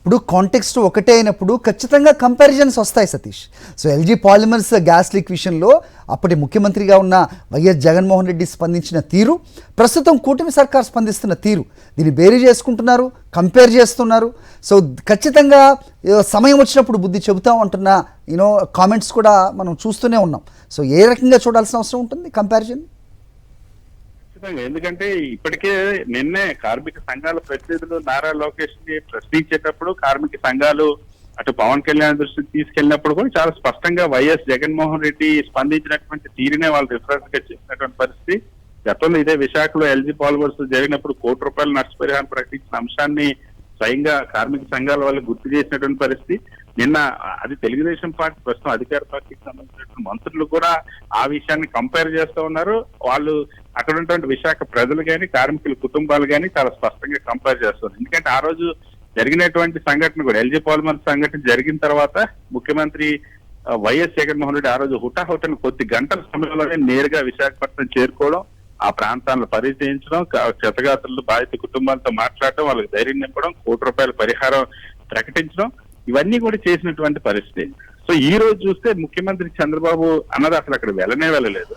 ఇప్పుడు కాంటెక్స్ట్ ఒకటే అయినప్పుడు ఖచ్చితంగా కంపారిజన్స్ వస్తాయి Satish. So LG polymers gas leak విషయంలో అప్పటి ముఖ్యమంత్రిగా ఉన్న వైఎస్ జగన్మోహన్ రెడ్డి స్పందించిన తీరు, ప్రస్తుతం కూటమి సర్కార్ స్పందిస్తున్న తీరు, దీన్ని బేరీ చేసుకుంటున్నారు, కంపేర్ చేస్తున్నారు. సో ఖచ్చితంగా సమయం వచ్చినప్పుడు బుద్ధి చెబుతాం అంటున్న కామెంట్స్ కూడా మనం చూస్తూనే ఉన్నాం. సో ఏ రకంగా చూడాల్సిన అవసరం ఉంటుంది కంపారిజన్? ఎందుకంటే ఇప్పటికే నిన్నే కార్మిక సంఘాల ప్రతినిధులు నారా లోకేష్ ని ప్రశ్నించేటప్పుడు కార్మిక సంఘాలు అటు పవన్ కళ్యాణ్ దృష్టికి తీసుకెళ్ళినప్పుడు కూడా చాలా స్పష్టంగా వైఎస్ జగన్మోహన్ రెడ్డి స్పందించినటువంటి తీరునే వాళ్ళు రిఫరెన్స్ గా చెప్పినటువంటి పరిస్థితి. గతంలో ఇదే విశాఖలో ఎల్జీ పాలిమర్స్ జరిగినప్పుడు ₹1 నష్టపరిహారం ప్రకటించిన అంశాన్ని స్వయంగా కార్మిక సంఘాల వాళ్ళు గుర్తు చేసినటువంటి పరిస్థితి. నిన్న అది తెలుగుదేశం పార్టీ ప్రస్తుతం అధికార పార్టీకి సంబంధించినటువంటి మంత్రులు కూడా ఆ విషయాన్ని కంపేర్ చేస్తూ ఉన్నారు. వాళ్ళు అక్కడ ఉన్నటువంటి విశాఖ ప్రజలు కానీ కార్మికుల కుటుంబాలు కానీ చాలా స్పష్టంగా కంపేర్ చేస్తున్నారు. ఎందుకంటే ఆ రోజు జరిగినటువంటి సంఘటన కూడా ఎల్జీ పాలిమర్స్ సంఘటన జరిగిన తర్వాత ముఖ్యమంత్రి వైఎస్ జగన్మోహన్ రెడ్డి ఆ రోజు హుటాహుటిన కొద్ది గంటల సమయంలోనే నేరుగా విశాఖపట్నం చేరుకోవడం, ఆ ప్రాంతాలను పరిశీలించడం, క్షతగాత్రులు బాధిత కుటుంబాలతో మాట్లాడడం, వాళ్ళకి ధైర్యం నింపడం, ₹1 పరిహారం ప్రకటించడం, ఇవన్నీ కూడా చేసినటువంటి పరిస్థితి. సో ఈ రోజు చూస్తే ముఖ్యమంత్రి చంద్రబాబు అన్నది అసలు అక్కడ వెళ్ళలేదు.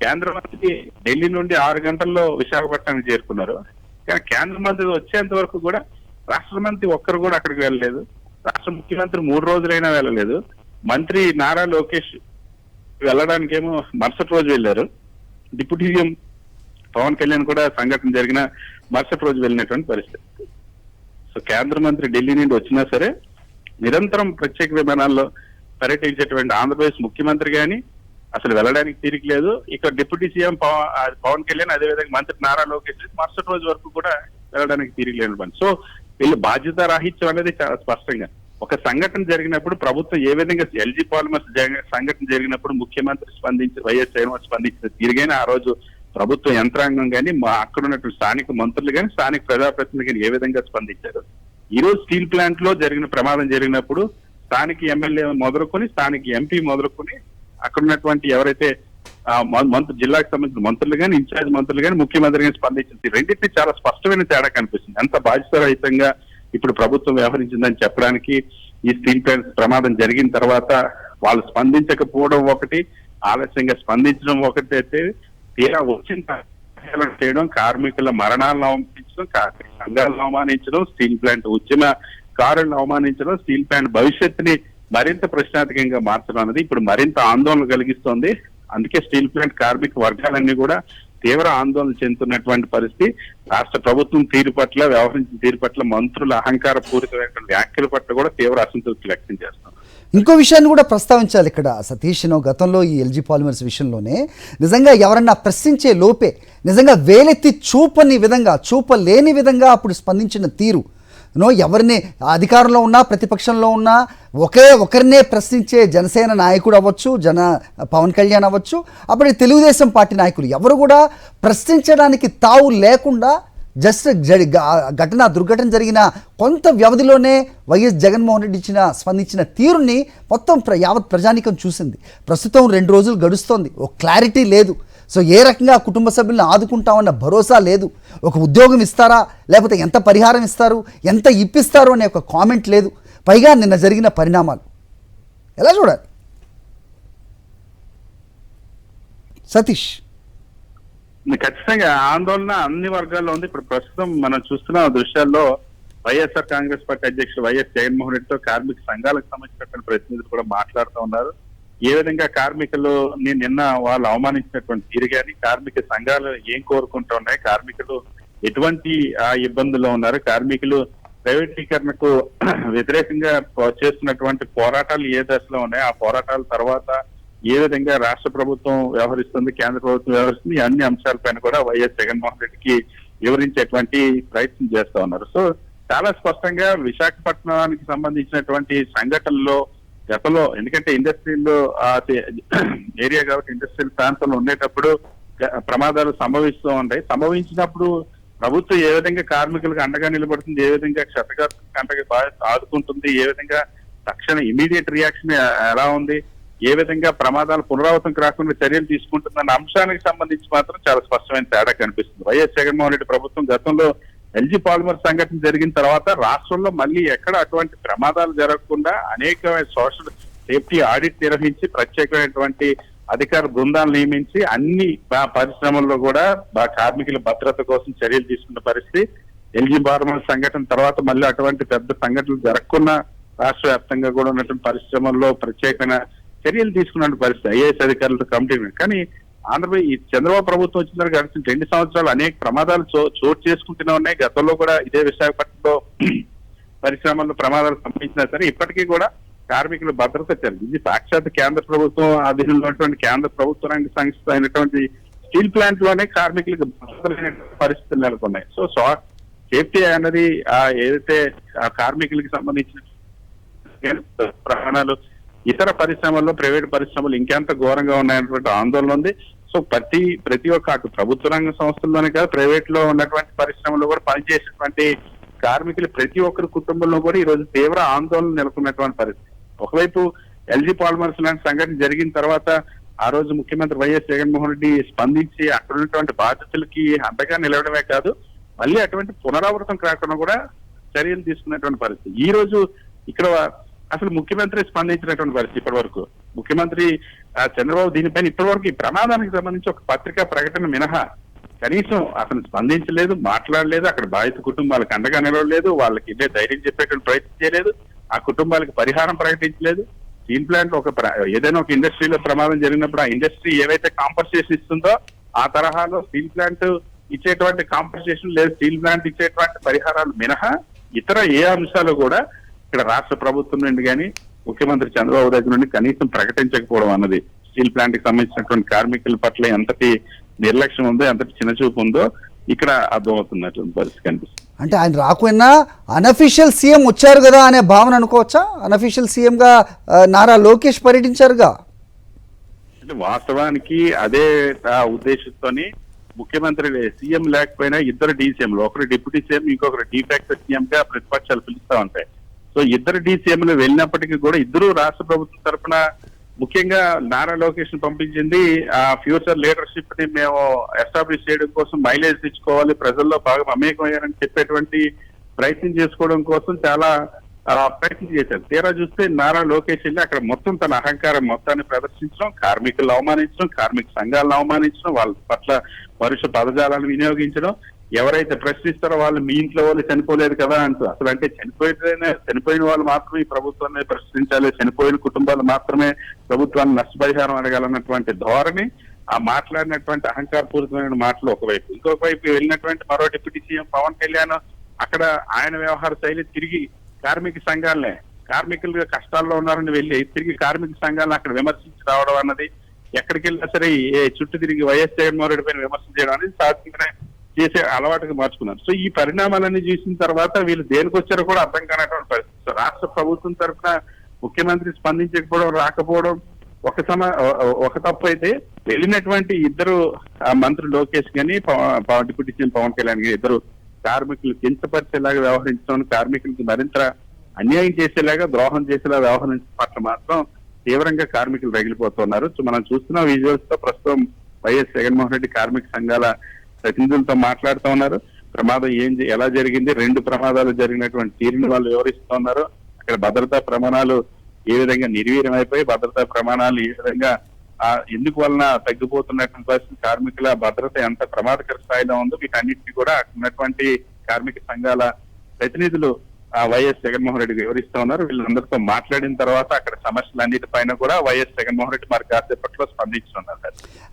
కేంద్ర మంత్రి ఢిల్లీ నుండి 6 గంటల్లో విశాఖపట్నానికి చేరుకున్నారు. కానీ కేంద్ర మంత్రి వచ్చేంత వరకు కూడా రాష్ట్ర మంత్రి ఒక్కరు కూడా అక్కడికి వెళ్ళలేదు. రాష్ట్ర ముఖ్యమంత్రి 3 రోజులైనా వెళ్ళలేదు. మంత్రి నారా లోకేష్ వెళ్ళడానికేమో మరుసటి రోజు వెళ్ళారు. డిప్యూటీ సీఎం పవన్ కళ్యాణ్ కూడా సంఘటన జరిగిన మరుసటి రోజు వెళ్ళినటువంటి పరిస్థితి. సో కేంద్ర మంత్రి ఢిల్లీ నుండి వచ్చినా సరే నిరంతరం ప్రత్యేక విమానాల్లో పర్యటించేటువంటి ఆంధ్రప్రదేశ్ ముఖ్యమంత్రి గాని అసలు వెళ్ళడానికి తీరిక లేదు. ఇక డిప్యూటీ సీఎం పవన్ కళ్యాణ్, అదేవిధంగా మంత్రి నారా లోకేష్ మరుసటి రోజు వరకు కూడా వెళ్ళడానికి తీరిక లేని పని. సో వీళ్ళు బాధ్యత రాహిత్యం అనేది చాలా స్పష్టంగా ఒక సంఘటన జరిగినప్పుడు ప్రభుత్వం ఏ విధంగా ఎల్జీ పాలిమర్స్ సంఘటన జరిగినప్పుడు ముఖ్యమంత్రి స్పందించి వైఎస్ జగన్మోహన్ స్పందించిన తీరుగానే ఆ రోజు ప్రభుత్వ యంత్రాంగం కానీ అక్కడ ఉన్నటువంటి స్థానిక మంత్రులు కానీ స్థానిక ప్రజాప్రతినిధులు కానీ ఏ విధంగా స్పందించారు. ఈ రోజు స్టీల్ ప్లాంట్ లో జరిగిన ప్రమాదం జరిగినప్పుడు స్థానిక ఎమ్మెల్యే మొదలుకొని స్థానిక ఎంపీ మొదలుకొని అక్కడ ఉన్నటువంటి ఎవరైతే జిల్లాకు సంబంధించిన మంత్రులు కానీ ఇన్ఛార్జ్ మంత్రులు కానీ ముఖ్యమంత్రి కానీ స్పందించింది. రెండింటినీ చాలా స్పష్టమైన తేడా కనిపిస్తుంది. ఎంత బాధ్యతారహితంగా ఇప్పుడు ప్రభుత్వం వ్యవహరించిందని చెప్పడానికి ఈ స్టీల్ ప్లాంట్ ప్రమాదం జరిగిన తర్వాత వాళ్ళు స్పందించకపోవడం ఒకటి, ఆలస్యంగా స్పందించడం ఒకటి అయితే తీరా వచ్చిన చేయడం, కార్మికుల మరణాలను అవమానించడం, కార్మిక సంఘాలను అవమానించడం, స్టీల్ ప్లాంట్ ఉద్యమకారులను అవమానించడం, స్టీల్ ప్లాంట్ భవిష్యత్తుని మరింత ప్రశ్నార్థకంగా మార్చడం అనేది ఇప్పుడు మరింత ఆందోళన కలిగిస్తోంది. అందుకే స్టీల్ ప్లాంట్ కార్మిక వర్గాలన్నీ కూడా తీవ్ర ఆందోళన చెందుతున్నటువంటి పరిస్థితి. రాష్ట్ర ప్రభుత్వం తీరు పట్ల, వ్యవహరించిన తీరు పట్ల, మంత్రుల అహంకార పూరితమైనటువంటి వ్యాఖ్యల పట్ల కూడా తీవ్ర అసంతృప్తి వ్యక్తం చేస్తున్నారు. ఇంకో విషయాన్ని కూడా ప్రస్తావించాలి ఇక్కడ సతీష్. గతంలో ఈ ఎల్జీ పాలిమర్స్ విషయంలోనే నిజంగా ఎవరన్నా ప్రశ్నించే లోపే నిజంగా వేలెత్తి చూపలేని విధంగా అప్పుడు స్పందించిన తీరు, ఎవరిని అధికారంలో ఉన్నా ప్రతిపక్షంలో ఉన్నా ఒకరినే ప్రశ్నించే జనసేన నాయకుడు అవ్వచ్చు, పవన్ కళ్యాణ్ అవ్వచ్చు, అప్పటి తెలుగుదేశం పార్టీ నాయకులు ఎవరు కూడా ప్రశ్నించడానికి తావు లేకుండా జస్ట్ దుర్ఘటన జరిగిన కొంత వ్యవధిలోనే వైఎస్ జగన్మోహన్ రెడ్డి స్పందించిన తీరుని మొత్తం యావత్ ప్రజానీకం చూసింది. ప్రస్తుతం 2 రోజులు గడుస్తోంది, ఒక క్లారిటీ లేదు. సో ఏ రకంగా కుటుంబ సభ్యులను ఆదుకుంటామన్న భరోసా లేదు. ఒక ఉద్యోగం ఇస్తారా, లేకపోతే ఎంత పరిహారం ఇస్తారు, ఎంత ఇప్పిస్తారు అనే ఒక కామెంట్ లేదు. పైగా నిన్న జరిగిన పరిణామాలు ఎలా చూడాలి సతీష్? ఖచ్చితంగా ఆందోళన అన్ని వర్గాల్లో ఉంది. ఇప్పుడు ప్రస్తుతం మనం చూస్తున్న దృశ్యాల్లో వైఎస్ఆర్ కాంగ్రెస్ పార్టీ అధ్యక్షుడు వైఎస్ జగన్మోహన్ రెడ్డితో కార్మిక సంఘాలకు సంబంధించినటువంటి ప్రతినిధులు కూడా మాట్లాడుతూ ఉన్నారు. ఏ విధంగా కార్మికులు నిన్న వాళ్ళు అవమానించినటువంటి తీరు కానీ, కార్మిక సంఘాలు ఏం కోరుకుంటూ ఉన్నాయి, కార్మికులు ఎటువంటి ఇబ్బందుల్లో ఉన్నారు, కార్మికులు ప్రైవేటీకరణకు వ్యతిరేకంగా చేస్తున్నటువంటి పోరాటాలు ఏ దశలో ఉన్నాయి, ఆ పోరాటాల తర్వాత ఏ విధంగా రాష్ట్ర ప్రభుత్వం వ్యవహరిస్తుంది, కేంద్ర ప్రభుత్వం వ్యవహరిస్తుంది, అన్ని అంశాలపైన కూడా వైఎస్ జగన్మోహన్ రెడ్డికి వివరించేటువంటి ప్రయత్నం చేస్తా ఉన్నారు. సో చాలా స్పష్టంగా విశాఖపట్నానికి సంబంధించినటువంటి సంఘటనలో గతంలో, ఎందుకంటే ఇండస్ట్రియల్ ఏరియా కాబట్టి ఇండస్ట్రియల్ ప్రాంతంలో ఉండేటప్పుడు ప్రమాదాలు సంభవిస్తూ ఉంటాయి. సంభవించినప్పుడు ప్రభుత్వం ఏ విధంగా కార్మికులకు అండగా నిలబడుతుంది, ఏ విధంగా క్షతగాత్రులకు అండగా ఆదుకుంటుంది, ఏ విధంగా తక్షణ ఇమీడియట్ రియాక్షన్ ఎలా ఉంది, ఏ విధంగా ప్రమాదాలు పునరావృతం కాకుండా చర్యలు తీసుకుంటుందన్న అంశానికి సంబంధించి మాత్రం చాలా స్పష్టమైన తేడా కనిపిస్తుంది. వైఎస్ జగన్మోహన్ రెడ్డి ప్రభుత్వం గతంలో ఎల్జీ పాలిమర్ సంఘటన జరిగిన తర్వాత రాష్ట్రంలో మళ్ళీ ఎక్కడ అటువంటి ప్రమాదాలు జరగకుండా అనేక సోషల్ సేఫ్టీ ఆడిట్ నిర్వహించి ప్రత్యేకమైనటువంటి అధికార బృందాలు నియమించి అన్ని పరిశ్రమల్లో కూడా కార్మికుల భద్రత కోసం చర్యలు తీసుకున్న పరిస్థితి. ఎల్జీ పాలిమర్ సంఘటన తర్వాత మళ్ళీ అటువంటి పెద్ద సంఘటనలు జరగకుండా రాష్ట్ర వ్యాప్తంగా కూడా ఉన్నటువంటి పరిశ్రమల్లో ప్రత్యేకమైన చర్యలు తీసుకున్న పరిస్థితి ఐఏఎస్ అధికారులతో కమిటీ. కానీ ఆంధ్రప్రదేశ్ ఈ చంద్రబాబు ప్రభుత్వం వచ్చిన తర్వాత గడిచిన 2 సంవత్సరాలు అనేక ప్రమాదాలు చోటు చేసుకుంటూనే ఉన్నాయి. గతంలో కూడా ఇదే విశాఖపట్నంలో పరిశ్రమల్లో ప్రమాదాలు సంభవించినా సరే ఇప్పటికీ కూడా కార్మికుల భద్రత ఇది సాక్షాత్ కేంద్ర ప్రభుత్వం అధీనంలో ఉన్నటువంటి కేంద్ర ప్రభుత్వ రంగ సంస్థ అయినటువంటి స్టీల్ ప్లాంట్ లోనే కార్మికులకు భద్రత లేనటువంటి పరిస్థితులు నెలకొన్నాయి. సో సేఫ్టీ అనేది ఏదైతే ఆ కార్మికులకి సంబంధించిన ప్రమాణాలు ఇతర పరిశ్రమల్లో ప్రైవేట్ పరిశ్రమలు ఇంకెంత ఘోరంగా ఉన్నాయన్నటువంటి ఆందోళన ఉంది. సో ప్రతి ఒక్క అటు ప్రభుత్వ రంగ సంస్థల్లోనే కాదు ప్రైవేట్ లో ఉన్నటువంటి పరిశ్రమలో కూడా పనిచేసేటువంటి కార్మికులు ప్రతి ఒక్కరి కుటుంబంలో కూడా ఈ రోజు తీవ్ర ఆందోళన నెలకొన్నటువంటి పరిస్థితి. ఒకవైపు ఎల్జీ పాలిమర్స్ లాంటి సంఘటన జరిగిన తర్వాత ఆ రోజు ముఖ్యమంత్రి వైఎస్ జగన్మోహన్ రెడ్డి స్పందించి అక్కడ ఉన్నటువంటి బాధితులకి అండగా నిలవడమే కాదు మళ్ళీ అటువంటి పునరావృతం కాకుండా కూడా చర్యలు తీసుకున్నటువంటి పరిస్థితి. ఈ రోజు ఇక్కడ అసలు ముఖ్యమంత్రి స్పందించినటువంటి పరిస్థితి. ఇప్పటి వరకు ముఖ్యమంత్రి చంద్రబాబు దీనిపైన ఇప్పటి వరకు ఈ ప్రమాదానికి సంబంధించి ఒక పత్రికా ప్రకటన మినహా కనీసం అతను స్పందించలేదు, మాట్లాడలేదు, అక్కడ బాధిత కుటుంబాలకు అండగా నిలవలేదు, వాళ్ళకి ఇదే ధైర్యం చెప్పేటువంటి ప్రయత్నం చేయలేదు, ఆ కుటుంబాలకు పరిహారం ప్రకటించలేదు. స్టీల్ ప్లాంట్ ఏదైనా ఒక ఇండస్ట్రీలో ప్రమాదం జరిగినప్పుడు ఆ ఇండస్ట్రీ ఏవైతే కాంపన్సేషన్ ఇస్తుందో ఆ తరహాలో స్టీల్ ప్లాంట్ ఇచ్చేటువంటి కాంపన్సేషన్ లేదు, స్టీల్ ప్లాంట్ ఇచ్చేటువంటి పరిహారాలు మినహా ఇతర ఏ అంశాలు కూడా ఇక్కడ రాష్ట్ర ప్రభుత్వం నుండి కానీ ముఖ్యమంత్రి చంద్రబాబు దగ్గర నుండి కనీసం ప్రకటించకపోవడం అన్నది స్టీల్ ప్లాంట్ కి సంబంధించినటువంటి కార్మికుల పట్ల ఎంతటి నిర్లక్ష్యం ఉందో ఎంతటి చిన్నచూపు ఉందో ఇక్కడ అర్థమవుతున్నటువంటి పరిస్థితి కనిపిస్తుంది. అంటే ఆయన రాకపోయినా అనఫీషియల్ సీఎం వచ్చారు కదా అనే భావన అనుకోవచ్చా? అనఫీషియల్ సీఎం గా నారా లోకేష్ పర్యటించారుగా. అంటే వాస్తవానికి అదే ఉద్దేశంతోని ముఖ్యమంత్రి సీఎం లేకపోయినా ఇద్దరు డీసీఎంలు, ఒకరు డిప్యూటీ సీఎం ఇంకొకరు డిఫాక్టో సీఎం గా ప్రతిపక్షాలు పిలుస్తా ఉంటాయి. సో ఇద్దరు డీసీఎంలు వెళ్ళినప్పటికీ కూడా ఇద్దరు రాష్ట్ర ప్రభుత్వం తరఫున ముఖ్యంగా నారా లోకేష్ పంపించింది ఆ ఫ్యూచర్ లీడర్షిప్ ని మేము ఎస్టాబ్లిష్ చేయడం కోసం, మైలేజ్ తెచ్చుకోవాలి, ప్రజల్లో బాగా మమేకమయ్యారని చెప్పేటువంటి ప్రయత్నం చేసుకోవడం కోసం చాలా ప్రయత్నం చేశారు. తీరా చూస్తే నారా లోకేష్ వెళ్ళి అక్కడ మొత్తం తన అహంకారం మొత్తాన్ని ప్రదర్శించడం, కార్మికులను అవమానించడం, కార్మిక సంఘాలను అవమానించడం, వాళ్ళ పట్ల పరుష పదజాలను వినియోగించడం, ఎవరైతే ప్రశ్నిస్తారో వాళ్ళు మీ ఇంట్లో వాళ్ళు చనిపోలేదు కదా అంటూ అసలు అంటే చనిపోయిన వాళ్ళు మాత్రమే ఈ ప్రభుత్వాన్ని ప్రశ్నించాలి, చనిపోయిన కుటుంబాలు మాత్రమే ప్రభుత్వాన్ని నష్టపరిహారం అడగాలన్నటువంటి ధోరణి, ఆ మాట్లాడినటువంటి అహంకారపూరితమైన మాటలు ఒకవైపు, ఇంకొక వైపు వెళ్ళినటువంటి మరో డిప్యూటీ సీఎం పవన్ కళ్యాణ్ అక్కడ ఆయన వ్యవహార శైలి తిరిగి కార్మిక సంఘాలనే కార్మికులు కష్టాల్లో ఉన్నారని వెళ్ళి తిరిగి కార్మిక సంఘాలను అక్కడ విమర్శించి రావడం అన్నది ఎక్కడికి వెళ్ళినా సరే చుట్టూ తిరిగి వైఎస్ జగన్మోహన్ రెడ్డి పైన విమర్శ చేయడం అనేది సాధ్యంగానే చేసే అలవాటుగా మార్చుకున్నారు. సో ఈ పరిణామాలన్నీ చూసిన తర్వాత వీళ్ళు దేనికి వచ్చారో కూడా అర్థం కానటువంటి పరిస్థితి. రాష్ట్ర ప్రభుత్వం తరఫున ముఖ్యమంత్రి స్పందించకపోవడం, రాకపోవడం ఒక తప్పు అయితే వెళ్ళినటువంటి ఇద్దరు మంత్రి లోకేష్ గాని డిప్యూటీ సీఎం పవన్ కళ్యాణ్ గాని ఇద్దరు కార్మికులు కించపరిచేలాగా వ్యవహరించడం, కార్మికులకి మరింత అన్యాయం చేసేలాగా, ద్రోహం చేసేలా వ్యవహరించడం పట్ల మాత్రం తీవ్రంగా కార్మికులు రగిలిపోతున్నారు. సో మనం చూస్తున్న విజువల్స్ తో ప్రస్తుతం వైఎస్ జగన్మోహన్ రెడ్డి కార్మిక సంఘాల ప్రతినిధులతో మాట్లాడుతూ ఉన్నారు. ప్రమాదం ఎలా జరిగింది, 2 ప్రమాదాలు జరిగినటువంటి తీరుని వాళ్ళు వివరిస్తూ ఉన్నారు. అక్కడ భద్రతా ప్రమాణాలు ఏ విధంగా నిర్వీర్యమైపోయి, భద్రతా ప్రమాణాలు ఏ విధంగా ఎందుకు వలన తగ్గిపోతున్నటువంటి పరిస్థితి, కార్మికుల భద్రత ఎంత ప్రమాదకర స్థాయిలో ఉందో వీటన్నిటిని కూడా ఉన్నటువంటి కార్మిక సంఘాల ప్రతినిధులు వైఎస్ జగన్మోహన్ రెడ్డి వివరిస్తూ ఉన్నారు. వీళ్ళందరితో మాట్లాడిన తర్వాత అక్కడ సమస్యలన్నిటిపైన కూడా వైఎస్ జగన్మోహన్ రెడ్డి మరి కాసేపట్లో స్పందించున్నారు.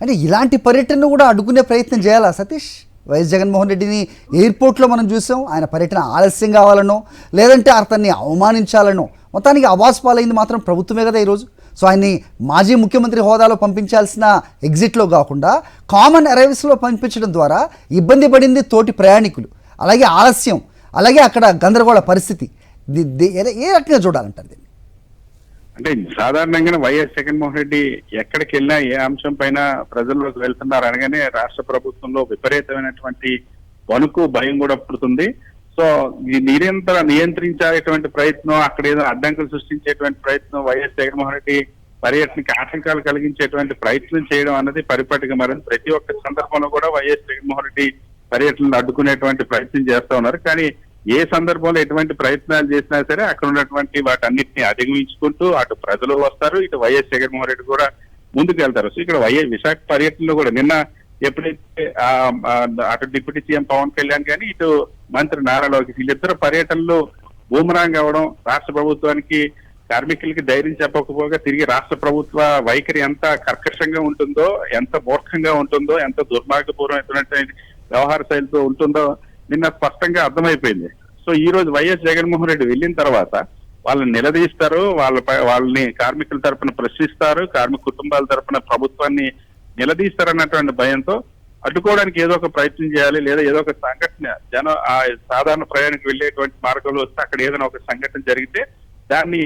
అంటే ఇలాంటి పర్యటన కూడా అడ్డుకునే ప్రయత్నం చేయాలా సతీష్? వైఎస్ జగన్మోహన్ రెడ్డిని ఎయిర్పోర్ట్లో మనం చూసాం, ఆయన పర్యటన ఆలస్యం కావాలనో లేదంటే అతన్ని అవమానించాలనో మొత్తానికి అవాస్పాలైంది మాత్రం ప్రభుత్వమే కదా ఈరోజు. సో ఆయన్ని మాజీ ముఖ్యమంత్రి హోదాలో పంపించాల్సిన ఎగ్జిట్లో కాకుండా కామన్ అరైవ్స్లో పంపించడం ద్వారా ఇబ్బంది పడింది తోటి ప్రయాణికులు, అలాగే ఆలస్యం, అలాగే అక్కడ గందరగోళ పరిస్థితి. ఏ రకంగా చూడాలంటారు దీన్ని? అంటే సాధారణంగా వైఎస్ జగన్మోహన్ రెడ్డి ఎక్కడికి వెళ్ళినా ఏ అంశం పైన ప్రజల్లోకి వెళ్తున్నారు అనగానే రాష్ట్ర ప్రభుత్వంలో విపరీతమైనటువంటి వణుకు, భయం కూడా పుడుతుంది. సో ఈ నియంత్రించేటువంటి ప్రయత్నం, అక్కడ ఏదో అడ్డంకులు సృష్టించేటువంటి ప్రయత్నం, వైఎస్ జగన్మోహన్ రెడ్డి పర్యటనకి ఆటంకాలు కలిగించేటువంటి ప్రయత్నం చేయడం అన్నది పరిపాటిగా మారింది. ప్రతి ఒక్క సందర్భంలో కూడా వైఎస్ జగన్మోహన్ రెడ్డి పర్యటనలు అడ్డుకునేటువంటి ప్రయత్నం చేస్తా ఉన్నారు. కానీ ఏ సందర్భంలో ఎటువంటి ప్రయత్నాలు చేసినా సరే అక్కడ ఉన్నటువంటి వాటన్నిటిని అధిగమించుకుంటూ అటు ప్రజలు వస్తారు, ఇటు వైఎస్ జగన్మోహన్ రెడ్డి కూడా ముందుకు వెళ్తారు. సో ఇక్కడ విశాఖ పర్యటనలో కూడా నిన్న ఎప్పుడైతే అటు డిప్యూటీ సీఎం పవన్ కళ్యాణ్ కానీ ఇటు మంత్రి నారా లోకేష్ వీళ్ళిద్దరు పర్యటనలో బూమరాంగ్ అవ్వడం, రాష్ట్ర ప్రభుత్వానికి కార్మికులకి ధైర్యం చెప్పకపోగా తిరిగి రాష్ట్ర ప్రభుత్వ వైఖరి ఎంత కర్కశంగా ఉంటుందో, ఎంత మూర్ఖంగా ఉంటుందో, ఎంత దుర్మార్గపూర్వమైనటువంటి వ్యవహార శైలితో ఉంటుందో నిన్న స్పష్టంగా అర్థమైపోయింది. సో ఈ రోజు వైఎస్ జగన్మోహన్ రెడ్డి వెళ్ళిన తర్వాత వాళ్ళని నిలదీస్తారు, వాళ్ళని కార్మికుల తరపున ప్రశ్నిస్తారు, కార్మిక కుటుంబాల తరపున ప్రభుత్వాన్ని నిలదీస్తారన్నటువంటి భయంతో అడ్డుకోవడానికి ఏదో ఒక ప్రయత్నం చేయాలి, లేదా ఏదో ఒక సంఘటన ఆ సాధారణ ప్రయాణికి వెళ్ళేటువంటి మార్గంలో వస్తే అక్కడ ఏదైనా ఒక సంఘటన జరిగితే దాన్ని